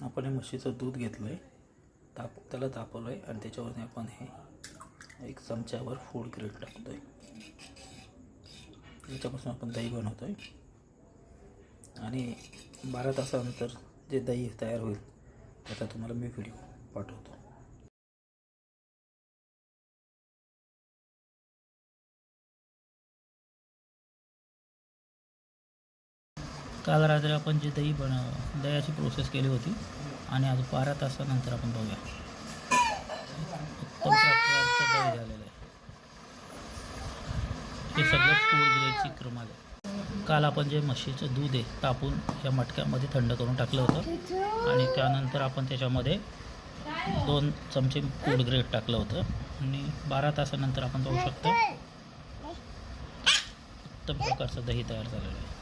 आपण हे म्हशीचं दूध घेतलं आहे, त्याला तापवलं आहे आणि त्याच्यावरती आपण हे एक चमच्यावर फूड ग्रेड टाकतो आहे. याच्यापासून आपण दही बनवतो आहे आणि 12 तासानंतर जे दही तयार होईल त्याचा तुम्हाला मी व्हिडिओ पाठवतो. काल रात्री आपण जे दह्याची प्रोसेस केली होती आणि आज 12 तासानंतर आपण बघूया उत्तम प्रकारचं दही झालेलं आहे. हे सगळं फूड ग्रेडची क्रम आहे. काल आपण जे म्हशीचं दूध आहे तापून या मटक्यामध्ये थंड करून टाकलं होतं आणि त्यानंतर आपण त्याच्यामध्ये 2 चमचे फूड ग्रेड टाकलं होतं आणि 12 तासानंतर आपण बघू शकता उत्तम प्रकारचं दही तयार झालेलं आहे.